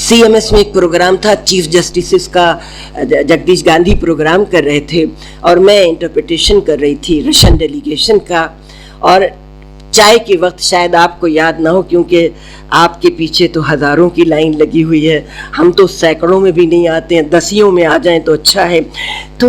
CMS में एक programme था, चीफ जस्टिस का जगदीश गांधी प्रोग्राम कर रहे थे और मैं इंटरप्रिटेशन कर रही थी रशियन डेलीगेशन का। और चाय के वक्त शायद आपको याद ना हो क्योंकि आपके पीछे तो हज़ारों की लाइन लगी हुई है, हम तो सैकड़ों में भी नहीं आते हैं, दसियों में आ जाएं तो अच्छा है। तो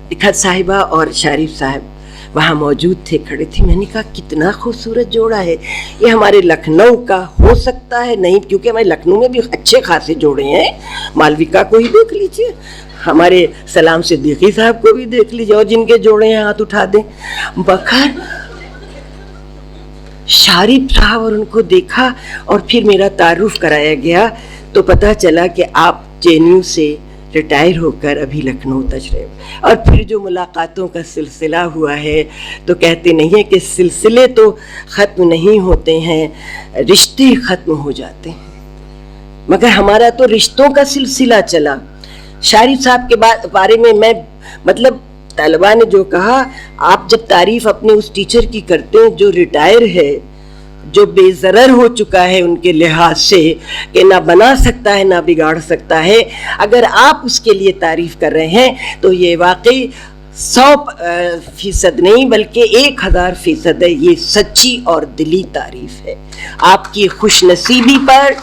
लिखत साहिबा और शारिफ साहब वहाँ मौजूद थे, खड़े थे। मैंने कहा कितना खूबसूरत जोड़ा है, ये हमारे लखनऊ का हो सकता है नहीं, क्योंकि हमारे लखनऊ में भी अच्छे खासे जोड़े हैं। मालविका को ही देख लीजिए, हमारे सलाम सिद्दीकी साहब को भी देख लीजिए, और जिनके जोड़े हैं हाथ उठा दें। बखर शारिफ साहब और उनको देखा और फिर मेरा तारुफ कराया गया तो पता चला कि आप JNU से रिटायर होकर अभी लखनऊ तशरीफ। और फिर जो मुलाकातों का सिलसिला हुआ है तो कहते नहीं है कि सिलसिले तो ख़त्म नहीं होते हैं, रिश्ते ख़त्म हो जाते हैं। मगर हमारा तो रिश्तों का सिलसिला चला। शारिफ साहब के बारे में मैं मतलब तलबा ने जो कहा, आप जब तारीफ़ अपने उस टीचर की करते हैं जो रिटायर है, जो बेज़रर हो चुका है उनके लिहाज से कि ना बना सकता है ना बिगाड़ सकता है, अगर आप उसके लिए तारीफ़ कर रहे हैं तो ये वाकई 100% नहीं बल्कि 1000% है, ये सच्ची और दिली तारीफ़ है। आपकी खुशनसीबी पर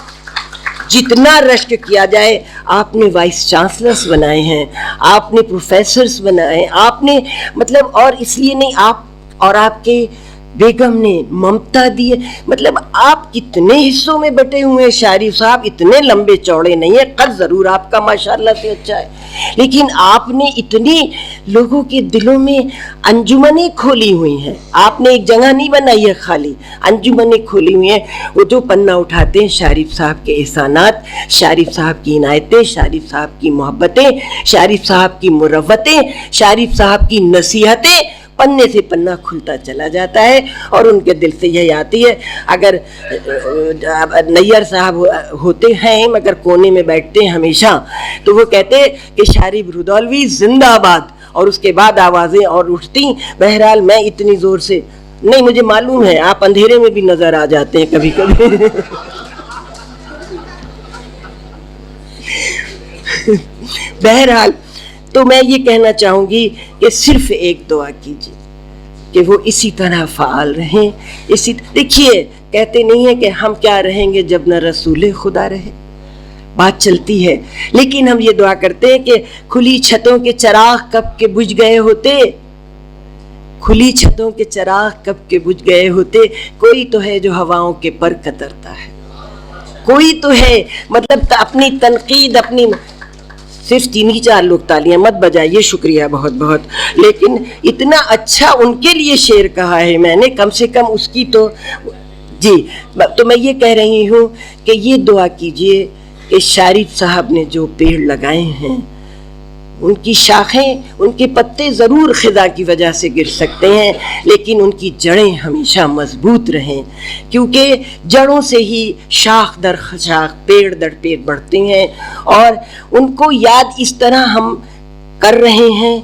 जितना रश्क किया जाए, आपने वाइस चांसलर्स बनाए हैं, आपने प्रोफेसर्स बनाए, आपने मतलब, और इसलिए नहीं, आप और आपके बेगम ने ममता दी है, मतलब आप कितने हिस्सों में बटे हुए हैं। शारिफ साहब इतने लंबे चौड़े नहीं है, कद ज़रूर आपका माशाल्लाह से अच्छा है, लेकिन आपने इतनी लोगों के दिलों में अंजुमनें खोली हुई हैं। आपने एक जगह नहीं बनाई है खाली, अंजुमनें खोली हुई हैं। वो जो पन्ना उठाते हैं, शारिफ साहब के एहसानात, शारिफ साहब की इनायतें, शारिफ साहब की मोहब्बतें, शारिफ साहब की मुरव्वतें, शारिफ साहब की नसीहतें, पन्ने से पन्ना खुलता चला जाता है और उनके दिल से यही आती है। अगर नैयर साहब होते हैं मगर कोने में बैठते हैं हमेशा, तो वो कहते कि शारिफ रुदौलवी जिंदाबाद, और उसके बाद आवाज़ें और उठती। बहरहाल मैं इतनी ज़ोर से नहीं, मुझे मालूम है आप अंधेरे में भी नज़र आ जाते हैं कभी कभी। बहरहाल तो मैं ये कहना चाहूँगी कि सिर्फ एक दुआ कीजिए कि वो इसी तरह फ़ाल रहें। इसी देखिए, कहते नहीं है कि हम क्या रहेंगे जब न रसूल खुदा रहे, बात चलती है, लेकिन हम ये दुआ करते हैं कि खुली छतों के चराग कब के बुझ गए होते, खुली छतों के चराग कब के बुझ गए होते, कोई तो है जो हवाओं के पर कतरता है, कोई तो है, मतलब अपनी तनकीद, अपनी सिर्फ 3 ही 4 लोग तालियां मत बजाइए, शुक्रिया बहुत बहुत, लेकिन इतना अच्छा उनके लिए शेर कहा है मैंने, कम से कम उसकी तो जी। तो मैं ये कह रही हूँ कि ये दुआ कीजिए कि शारिफ साहब ने जो पेड़ लगाए हैं, उनकी शाखें, उनके पत्ते ज़रूर ख़िज़ा की वजह से गिर सकते हैं, लेकिन उनकी जड़ें हमेशा मजबूत रहें, क्योंकि जड़ों से ही शाख दर शाख, पेड़ दर पेड़ बढ़ते हैं। और उनको याद इस तरह हम कर रहे हैं,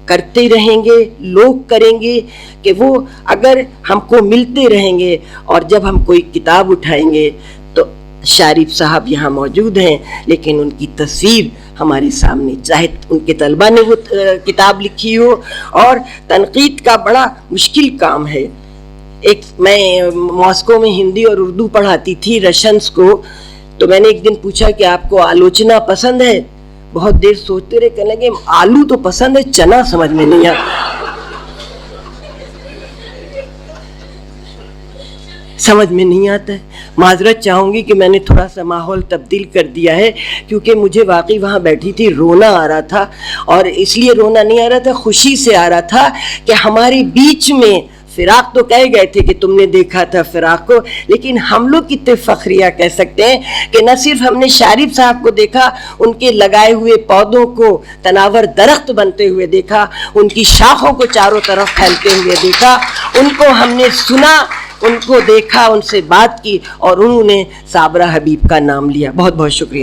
करते रहेंगे, लोग करेंगे कि वो अगर हमको मिलते रहेंगे और जब हम कोई किताब उठाएंगे तो शारिफ साहब यहाँ मौजूद हैं, लेकिन उनकी तस्वीर हमारे सामने, चाहे उनके तलबा ने वो किताब लिखी हो। और तनकीद का बड़ा मुश्किल काम है। एक मैं मॉस्को में हिंदी और उर्दू पढ़ाती थी रशियंस को, तो मैंने एक दिन पूछा कि आपको आलोचना पसंद है? बहुत देर सोचते रहे, कहने लगे आलू तो पसंद है, चना समझ में नहीं आता, समझ में नहीं आता है। माजरत चाहूँगी कि मैंने थोड़ा सा माहौल तब्दील कर दिया है, क्योंकि मुझे वाकई वहाँ बैठी थी, रोना आ रहा था, और इसलिए रोना नहीं आ रहा था, खुशी से आ रहा था कि हमारे बीच में फ़िराक तो कह गए थे कि तुमने देखा था फ़िराक को, लेकिन हम लोग कितने फ़ख्रिया कह सकते हैं कि न सिर्फ हमने शारिफ साहब को देखा, उनके लगाए हुए पौधों को तनावर दरख्त बनते हुए देखा, उनकी शाखों को चारों तरफ फैलते हुए देखा, उनको हमने सुना, उनको देखा, उनसे बात की, और उन्होंने साबरा हबीब का नाम लिया। बहुत बहुत शुक्रिया।